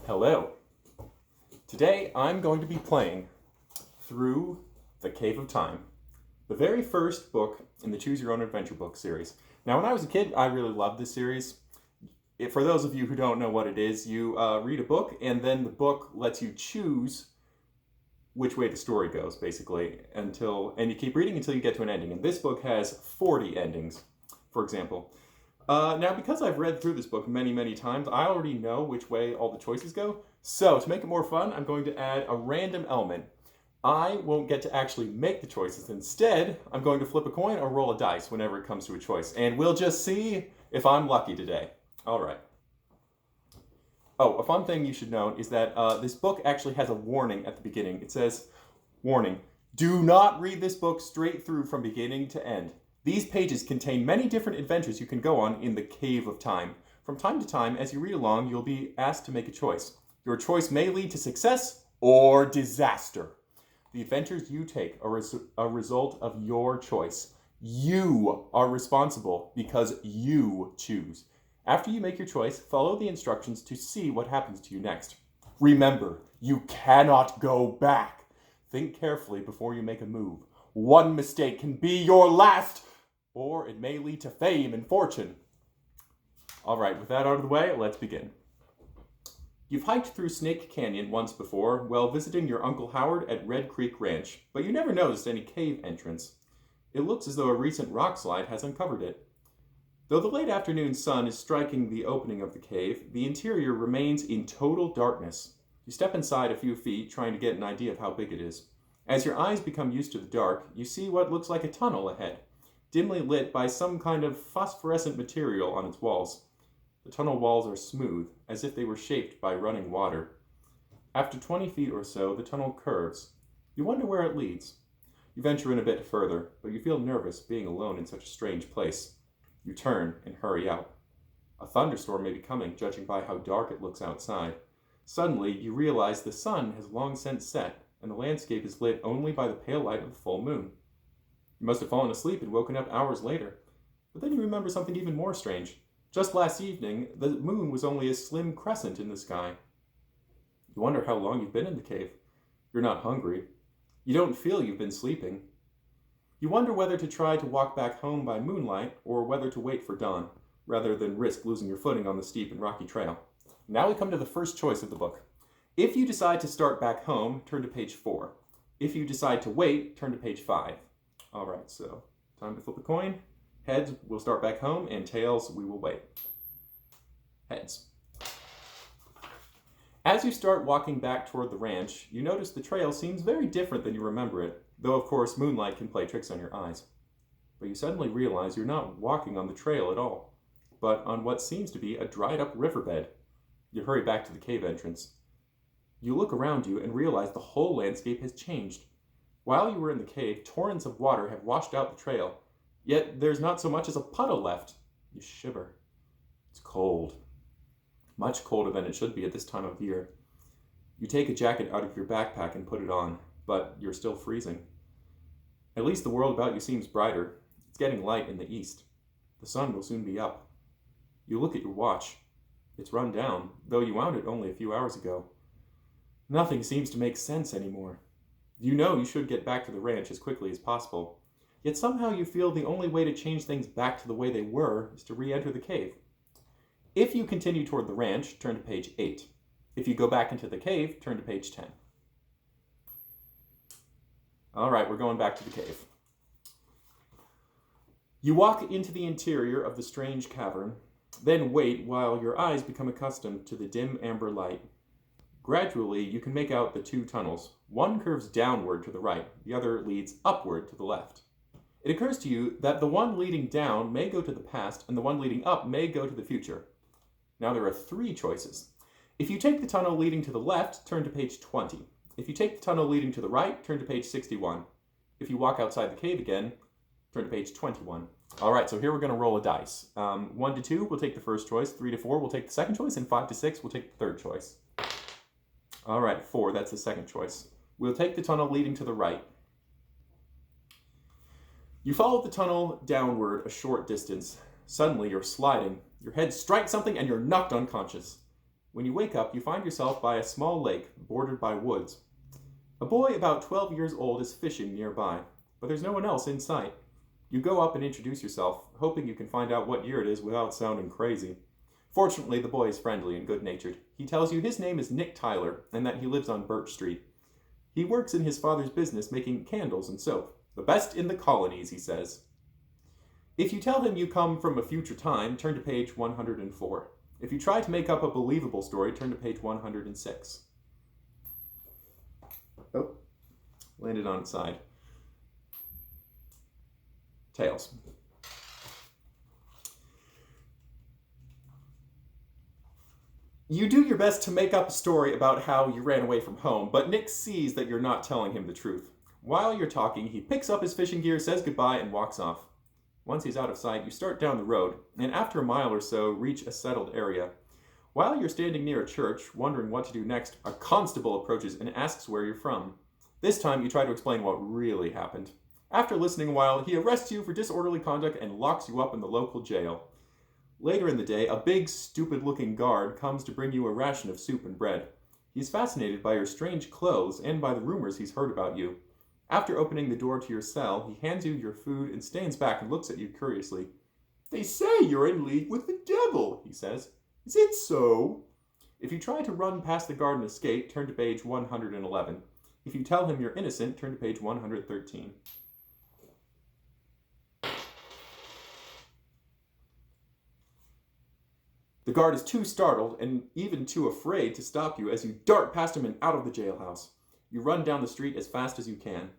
Hello. Today I'm going to be playing through The Cave of Time, the very first book in the Choose Your Own Adventure book series. Now, when I was a kid, I really loved this series. For those of you who don't know what it is, you read a book and then the book lets you choose which way the story goes, basically, and you keep reading until you get to an ending. And this book has 40 endings, for example. Now, because I've read through this book many, many times, I already know which way all the choices go. So, to make it more fun, I'm going to add a random element. I won't get to actually make the choices. Instead, I'm going to flip a coin or roll a dice whenever it comes to a choice. And we'll just see if I'm lucky today. All right. Oh, a fun thing you should know is that this book actually has a warning at the beginning. It says, warning, do not read this book straight through from beginning to end. These pages contain many different adventures you can go on in the Cave of Time. From time to time, as you read along, you'll be asked to make a choice. Your choice may lead to success or disaster. The adventures you take are a result of your choice. You are responsible because you choose. After you make your choice, follow the instructions to see what happens to you next. Remember, you cannot go back. Think carefully before you make a move. One mistake can be your last, or it may lead to fame and fortune. All right, with that out of the way, let's begin. You've hiked through Snake Canyon once before while visiting your Uncle Howard at Red Creek Ranch, but you never noticed any cave entrance. It looks as though a recent rock slide has uncovered it. Though the late afternoon sun is striking the opening of the cave, the interior remains in total darkness. You step inside a few feet, trying to get an idea of how big it is. As your eyes become used to the dark, you see what looks like a tunnel ahead, dimly lit by some kind of phosphorescent material on its walls. The tunnel walls are smooth, as if they were shaped by running water. After 20 feet or so, the tunnel curves. You wonder where it leads. You venture in a bit further, but you feel nervous being alone in such a strange place. You turn and hurry out. A thunderstorm may be coming, judging by how dark it looks outside. Suddenly, you realize the sun has long since set, and the landscape is lit only by the pale light of the full moon. You must have fallen asleep and woken up hours later. But then you remember something even more strange. Just last evening, the moon was only a slim crescent in the sky. You wonder how long you've been in the cave. You're not hungry. You don't feel you've been sleeping. You wonder whether to try to walk back home by moonlight or whether to wait for dawn, rather than risk losing your footing on the steep and rocky trail. Now we come to the first choice of the book. If you decide to start back home, turn to page 4. If you decide to wait, turn to page 5. All right, so time to flip a coin. Heads, we'll start back home, and tails, we will wait. Heads. As you start walking back toward the ranch, you notice the trail seems very different than you remember it, though of course moonlight can play tricks on your eyes. But you suddenly realize you're not walking on the trail at all, but on what seems to be a dried up riverbed. You hurry back to the cave entrance. You look around you and realize the whole landscape has changed. While you were in the cave, torrents of water have washed out the trail, yet there's not so much as a puddle left. You shiver. It's cold. Much colder than it should be at this time of year. You take a jacket out of your backpack and put it on, but you're still freezing. At least the world about you seems brighter. It's getting light in the east. The sun will soon be up. You look at your watch. It's run down, though you wound it only a few hours ago. Nothing seems to make sense anymore. You know you should get back to the ranch as quickly as possible. Yet somehow you feel the only way to change things back to the way they were is to re-enter the cave. If you continue toward the ranch, turn to page 8. If you go back into the cave, turn to page 10. All right, we're going back to the cave. You walk into the interior of the strange cavern, then wait while your eyes become accustomed to the dim amber light. Gradually, you can make out the two tunnels. One curves downward to the right, the other leads upward to the left. It occurs to you that the one leading down may go to the past, and the one leading up may go to the future. Now there are 3 choices. If you take the tunnel leading to the left, turn to page 20. If you take the tunnel leading to the right, turn to page 61. If you walk outside the cave again, turn to page 21. All right, so here we're going to roll a dice. 1 to 2, we'll take the first choice. 3 to 4, we'll take the second choice. And 5 to 6, we'll take the third choice. All right, 4, that's the second choice. We'll take the tunnel leading to the right. You follow the tunnel downward a short distance. Suddenly, you're sliding. Your head strikes something and you're knocked unconscious. When you wake up, you find yourself by a small lake bordered by woods. A boy about 12 years old is fishing nearby, but there's no one else in sight. You go up and introduce yourself, hoping you can find out what year it is without sounding crazy. Fortunately, the boy is friendly and good-natured. He tells you his name is Nick Tyler and that he lives on Birch Street. He works in his father's business making candles and soap. The best in the colonies, he says. If you tell him you come from a future time, turn to page 104. If you try to make up a believable story, turn to page 106. Oh, landed on its side. Tails. You do your best to make up a story about how you ran away from home, but Nick sees that you're not telling him the truth. While you're talking, he picks up his fishing gear, says goodbye, and walks off. Once he's out of sight, you start down the road, and after a mile or so, reach a settled area. While you're standing near a church, wondering what to do next, a constable approaches and asks where you're from. This time, you try to explain what really happened. After listening a while, he arrests you for disorderly conduct and locks you up in the local jail. Later in the day, a big, stupid-looking guard comes to bring you a ration of soup and bread. He's fascinated by your strange clothes and by the rumors he's heard about you. After opening the door to your cell, he hands you your food and stands back and looks at you curiously. "They say you're in league with the devil," he says. "Is it so?" If you try to run past the guard and escape, turn to page 111. If you tell him you're innocent, turn to page 113. The guard is too startled and even too afraid to stop you as you dart past him and out of the jailhouse. You run down the street as fast as you can.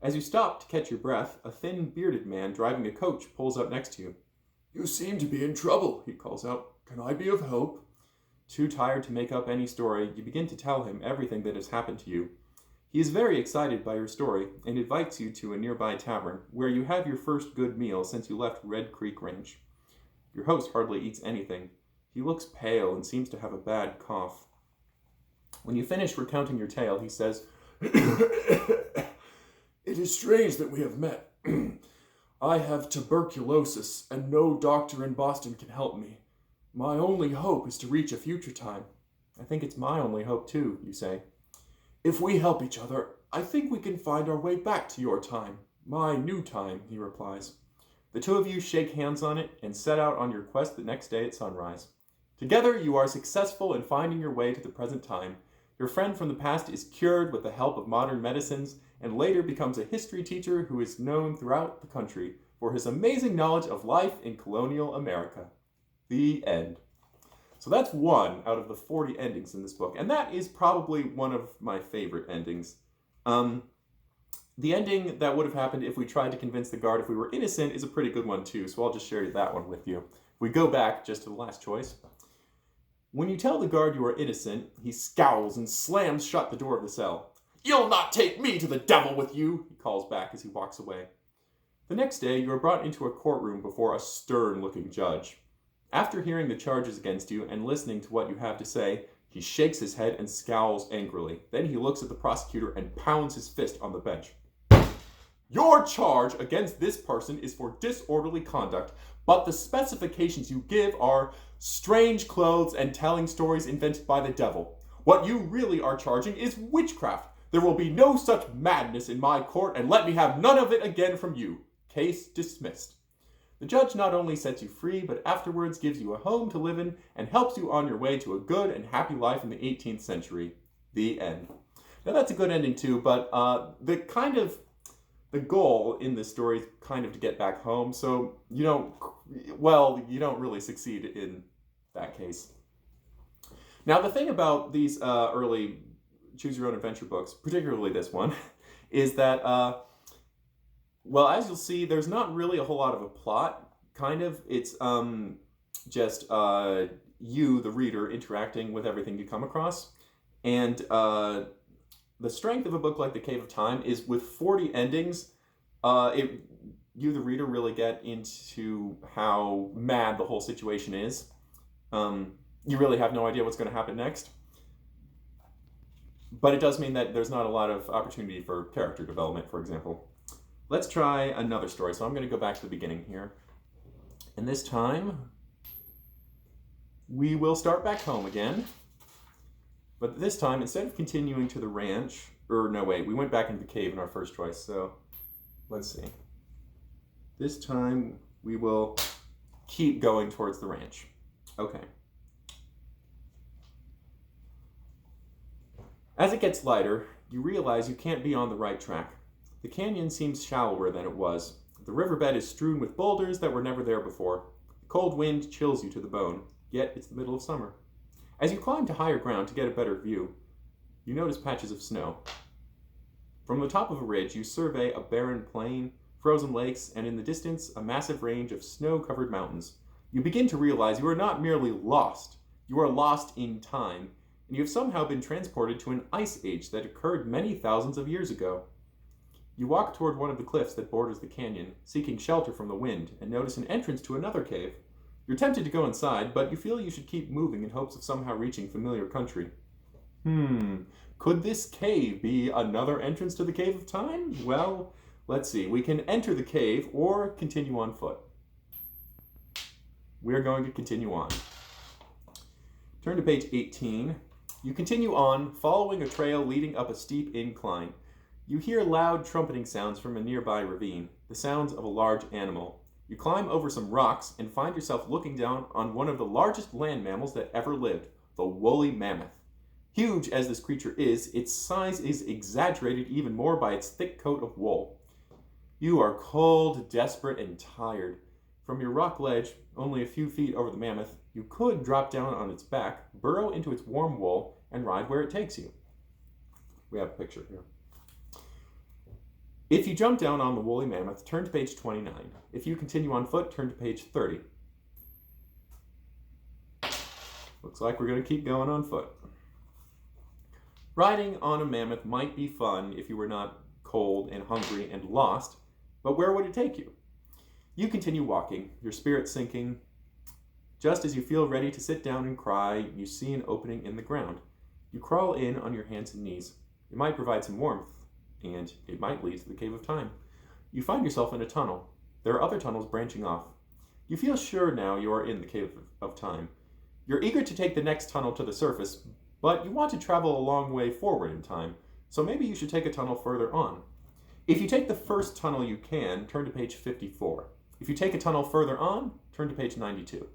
As you stop to catch your breath, a thin, bearded man driving a coach pulls up next to you. "You seem to be in trouble," he calls out. "Can I be of help?" Too tired to make up any story, you begin to tell him everything that has happened to you. He is very excited by your story and invites you to a nearby tavern, where you have your first good meal since you left Red Creek Ranch. Your host hardly eats anything. He looks pale and seems to have a bad cough. When you finish recounting your tale, he says, "It is strange that we have met. I have tuberculosis, and no doctor in Boston can help me. My only hope is to reach a future time." "I think it's my only hope, too," you say. "If we help each other, I think we can find our way back to your time. My new time," he replies. The two of you shake hands on it and set out on your quest the next day at sunrise. Together, you are successful in finding your way to the present time. Your friend from the past is cured with the help of modern medicines and later becomes a history teacher who is known throughout the country for his amazing knowledge of life in colonial America. The end. So that's one out of the 40 endings in this book, and that is probably one of my favorite endings. The ending that would have happened if we tried to convince the guard if we were innocent is a pretty good one too, so I'll just share that one with you. We go back just to the last choice. When you tell the guard you are innocent, he scowls and slams shut the door of the cell. "You'll not take me to the devil with you," he calls back as he walks away. The next day, you are brought into a courtroom before a stern-looking judge. After hearing the charges against you and listening to what you have to say, he shakes his head and scowls angrily. Then he looks at the prosecutor and pounds his fist on the bench. "Your charge against this person is for disorderly conduct, but the specifications you give are strange clothes and telling stories invented by the devil. What you really are charging is witchcraft. There will be no such madness in my court, and let me have none of it again from you. Case dismissed." The judge not only sets you free, but afterwards gives you a home to live in and helps you on your way to a good and happy life in the 18th century. The end. Now that's a good ending too, but the goal in this story is kind of to get back home, so you don't really succeed in that case. Now the thing about these early Choose Your Own Adventure books, particularly this one, is that, as you'll see, there's not really a whole lot of a plot, kind of. It's just you, the reader, interacting with everything you come across. And the strength of a book like The Cave of Time is with 40 endings, you, the reader, really get into how mad the whole situation is. You really have no idea what's going to happen next. But it does mean that there's not a lot of opportunity for character development, for example. Let's try another story. So I'm going to go back to the beginning here. And this time, we will start back home again. But this time, instead of continuing to the ranch, or no, wait, we went back into the cave in our first choice, so let's see. This time, we will keep going towards the ranch. Okay. As it gets lighter, you realize you can't be on the right track. The canyon seems shallower than it was. The riverbed is strewn with boulders that were never there before. The cold wind chills you to the bone, yet it's the middle of summer. As you climb to higher ground to get a better view, you notice patches of snow. From the top of a ridge, you survey a barren plain, frozen lakes, and in the distance, a massive range of snow-covered mountains. You begin to realize you are not merely lost, you are lost in time, and you have somehow been transported to an ice age that occurred many thousands of years ago. You walk toward one of the cliffs that borders the canyon, seeking shelter from the wind, and notice an entrance to another cave. You're tempted to go inside, but you feel you should keep moving in hopes of somehow reaching familiar country. Could this cave be another entrance to the Cave of Time? Well, let's see. We can enter the cave or continue on foot. We're going to continue on. Turn to page 18. You continue on, following a trail leading up a steep incline. You hear loud trumpeting sounds from a nearby ravine, the sounds of a large animal. You climb over some rocks and find yourself looking down on one of the largest land mammals that ever lived, the woolly mammoth. Huge as this creature is, its size is exaggerated even more by its thick coat of wool. You are cold, desperate, and tired. From your rock ledge, only a few feet over the mammoth, you could drop down on its back, burrow into its warm wool, and ride where it takes you. We have a picture here. If you jump down on the woolly mammoth, turn to page 29. If you continue on foot, turn to page 30. Looks like we're going to keep going on foot. Riding on a mammoth might be fun if you were not cold and hungry and lost, but where would it take you? You continue walking, your spirit sinking. Just as you feel ready to sit down and cry, you see an opening in the ground. You crawl in on your hands and knees. It might provide some warmth, and it might lead to the Cave of Time. You find yourself in a tunnel. There are other tunnels branching off. You feel sure now you are in the Cave of Time. You're eager to take the next tunnel to the surface, but you want to travel a long way forward in time, so maybe you should take a tunnel further on. If you take the first tunnel you can, turn to page 54. If you take a tunnel further on, turn to page 92.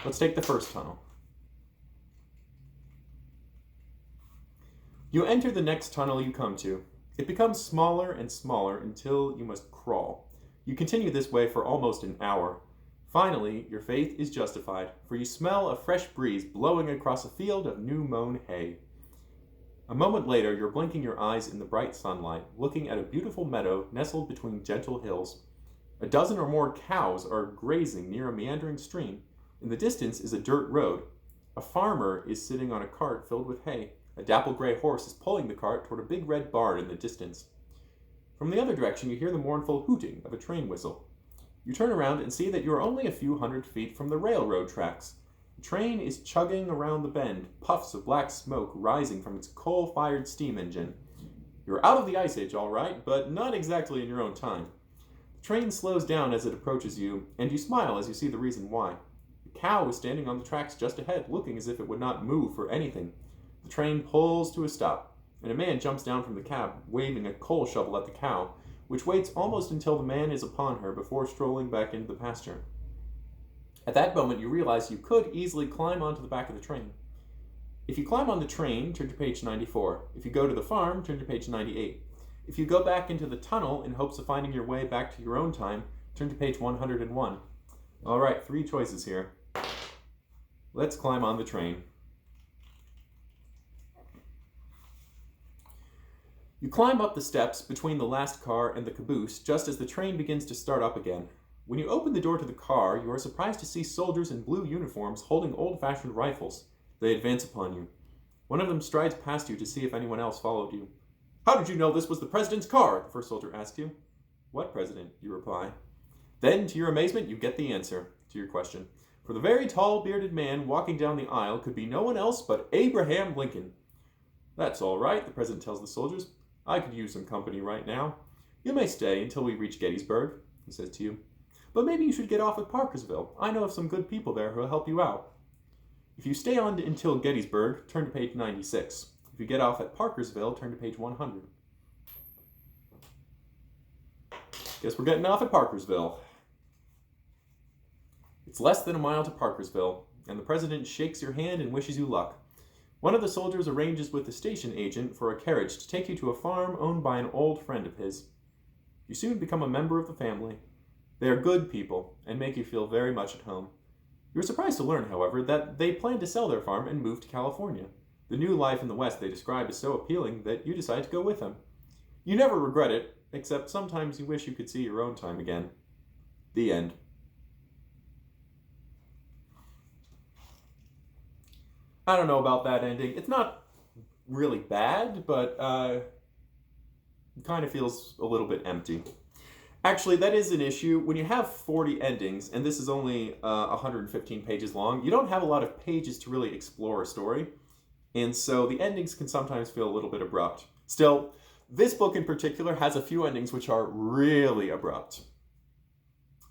Let's take the first tunnel. You enter the next tunnel you come to. It becomes smaller and smaller until you must crawl. You continue this way for almost an hour. Finally, your faith is justified, for you smell a fresh breeze blowing across a field of new mown hay. A moment later, you're blinking your eyes in the bright sunlight, looking at a beautiful meadow nestled between gentle hills. A dozen or more cows are grazing near a meandering stream. In the distance is a dirt road. A farmer is sitting on a cart filled with hay. A dapple gray horse is pulling the cart toward a big red barn in the distance. From the other direction, you hear the mournful hooting of a train whistle. You turn around and see that you are only a few hundred feet from the railroad tracks. The train is chugging around the bend, puffs of black smoke rising from its coal-fired steam engine. You're out of the Ice Age, all right, but not exactly in your own time. The train slows down as it approaches you, and you smile as you see the reason why. The cow is standing on the tracks just ahead, looking as if it would not move for anything. The train pulls to a stop, and a man jumps down from the cab, waving a coal shovel at the cow, which waits almost until the man is upon her before strolling back into the pasture. At that moment, you realize you could easily climb onto the back of the train. If you climb on the train, turn to page 94. If you go to the farm, turn to page 98. If you go back into the tunnel in hopes of finding your way back to your own time, turn to page 101. All right, 3 choices here. Let's climb on the train. You climb up the steps between the last car and the caboose just as the train begins to start up again. When you open the door to the car, you are surprised to see soldiers in blue uniforms holding old-fashioned rifles. They advance upon you. One of them strides past you to see if anyone else followed you. "How did you know this was the president's car?" the first soldier asks you. "What president?" you reply. Then, to your amazement, you get the answer to your question. For the very tall, bearded man walking down the aisle could be no one else but Abraham Lincoln. "That's all right," the president tells the soldiers. "I could use some company right now. You may stay until we reach Gettysburg," he says to you. "But maybe you should get off at Parkersville. I know of some good people there who will help you out." If you stay on until Gettysburg, turn to page 96. If you get off at Parkersville, turn to page 100. Guess we're getting off at Parkersville. It's less than a mile to Parkersville, and the president shakes your hand and wishes you luck. One of the soldiers arranges with the station agent for a carriage to take you to a farm owned by an old friend of his. You soon become a member of the family. They are good people and make you feel very much at home. You are surprised to learn, however, that they plan to sell their farm and move to California. The new life in the West they describe is so appealing that you decide to go with them. You never regret it, except sometimes you wish you could see your own time again. The end. I don't know about that ending. It's not really bad, but it kind of feels a little bit empty. Actually, that is an issue. When you have 40 endings, and this is only 115 pages long, you don't have a lot of pages to really explore a story. And so the endings can sometimes feel a little bit abrupt. Still, this book in particular has a few endings which are really abrupt.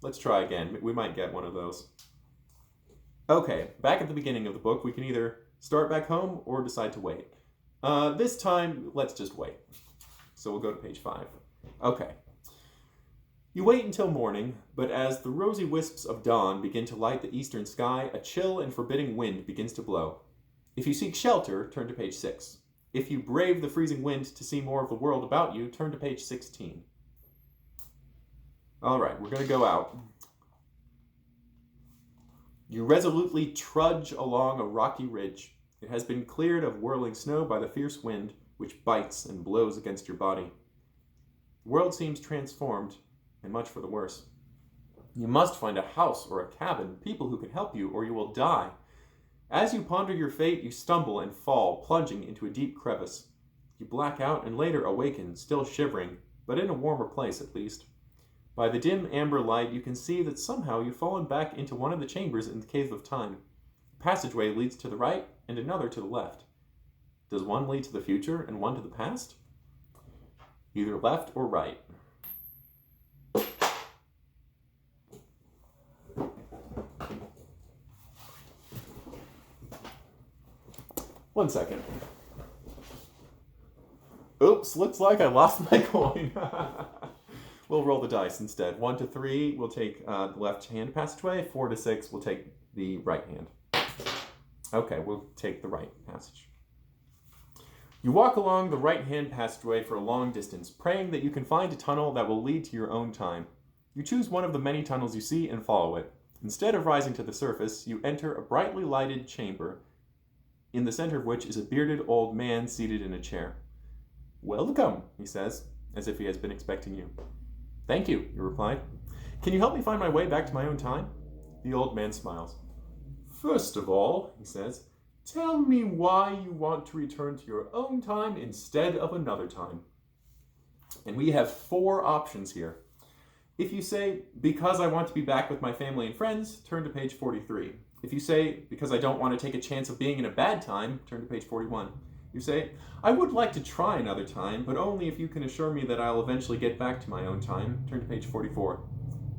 Let's try again. We might get one of those. Okay, back at the beginning of the book, we can either start back home or decide to wait. This time, let's just wait. So we'll go to page 5. Okay. You wait until morning, but as the rosy wisps of dawn begin to light the eastern sky, a chill and forbidding wind begins to blow. If you seek shelter, turn to page 6. If you brave the freezing wind to see more of the world about you, turn to page 16. All right, we're going to go out. You resolutely trudge along a rocky ridge. It has been cleared of whirling snow by the fierce wind, which bites and blows against your body. The world seems transformed, and much for the worse. You must find a house or a cabin, people who can help you, or you will die. As you ponder your fate, you stumble and fall, plunging into a deep crevice. You black out and later awaken, still shivering, but in a warmer place at least. By the dim amber light, you can see that somehow you've fallen back into one of the chambers in the Cave of Time. A passageway leads to the right and another to the left. Does one lead to the future and one to the past? Either left or right. One second. Oops, looks like I lost my coin. We'll roll the dice instead. 1 to 3, we'll take the left-hand passageway. 4 to 6, we'll take the right hand. Okay, we'll take the right passage. You walk along the right-hand passageway for a long distance, praying that you can find a tunnel that will lead to your own time. You choose one of the many tunnels you see and follow it. Instead of rising to the surface, you enter a brightly lighted chamber, in the center of which is a bearded old man seated in a chair. "Welcome," he says, as if he has been expecting you. "Thank you," you reply. "Can you help me find my way back to my own time?" The old man smiles. "First of all," he says, "tell me why you want to return to your own time instead of another time." And we have 4 options here. If you say, "Because I want to be back with my family and friends," turn to page 43. If you say, "Because I don't want to take a chance of being in a bad time," turn to page 41. You say, "I would like to try another time, but only if you can assure me that I'll eventually get back to my own time," turn to page 44.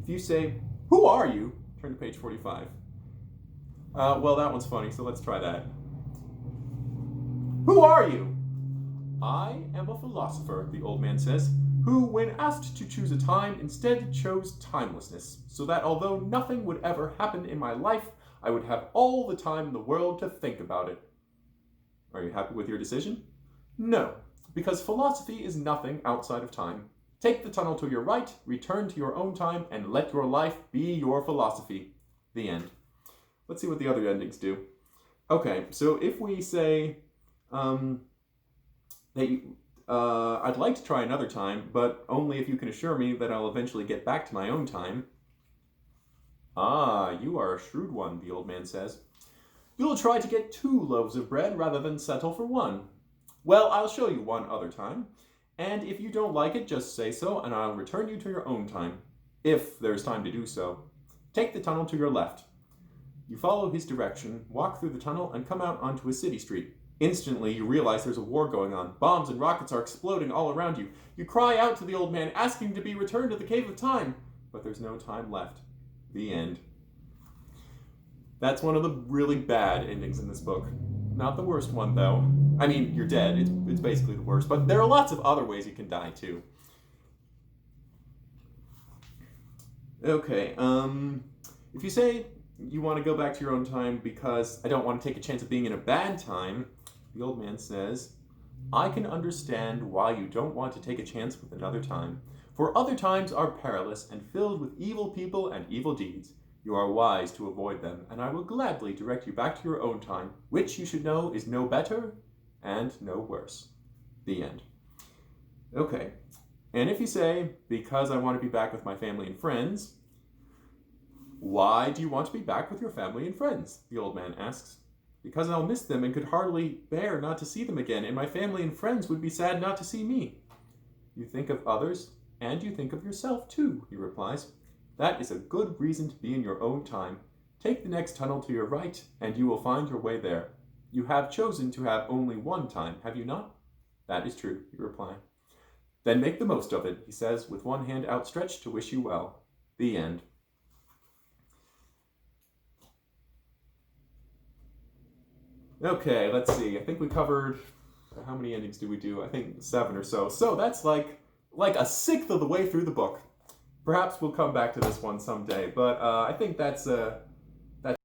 If you say, "Who are you?" turn to page 45. Well, that one's funny, so let's try that. "Who are you?" "I am a philosopher," the old man says, "who, when asked to choose a time, instead chose timelessness, so that although nothing would ever happen in my life, I would have all the time in the world to think about it." Are you happy with your decision? No, because philosophy is nothing outside of time. Take the tunnel to your right, return to your own time, and let your life be your philosophy. The end. Let's see what the other endings do. Okay, so if we say I'd like to try another time, but only if you can assure me that I'll eventually get back to my own time. "Ah, you are a shrewd one," the old man says. "You'll try to get 2 loaves of bread rather than settle for 1. Well, I'll show you one other time, and if you don't like it, just say so, and I'll return you to your own time, if there's time to do so. Take the tunnel to your left." You follow his direction, walk through the tunnel, and come out onto a city street. Instantly, you realize there's a war going on. Bombs and rockets are exploding all around you. You cry out to the old man, asking to be returned to the Cave of Time, but there's no time left. The end. That's one of the really bad endings in this book. Not the worst one, though. I mean, you're dead. It's basically the worst. But there are lots of other ways you can die, too. Okay, if you say you want to go back to your own time because I don't want to take a chance of being in a bad time, the old man says, I can understand why you don't want to take a chance with another time. For other times are perilous and filled with evil people and evil deeds. You are wise to avoid them, and I will gladly direct you back to your own time, which you should know is no better and no worse. The end. Okay. And if you say, because I want to be back with my family and friends, why do you want to be back with your family and friends? The old man asks. Because I'll miss them and could hardly bear not to see them again, and my family and friends would be sad not to see me. You think of others, and you think of yourself too, he replies. That is a good reason to be in your own time. Take the next tunnel to your right, and you will find your way there. You have chosen to have only one time, have you not? That is true, you reply. Then make the most of it, he says, with one hand outstretched to wish you well. The end. Okay, let's see. I think we covered, how many endings did we do? I think 7 or so. So that's like a sixth of the way through the book. Perhaps we'll come back to this one someday, but I think that's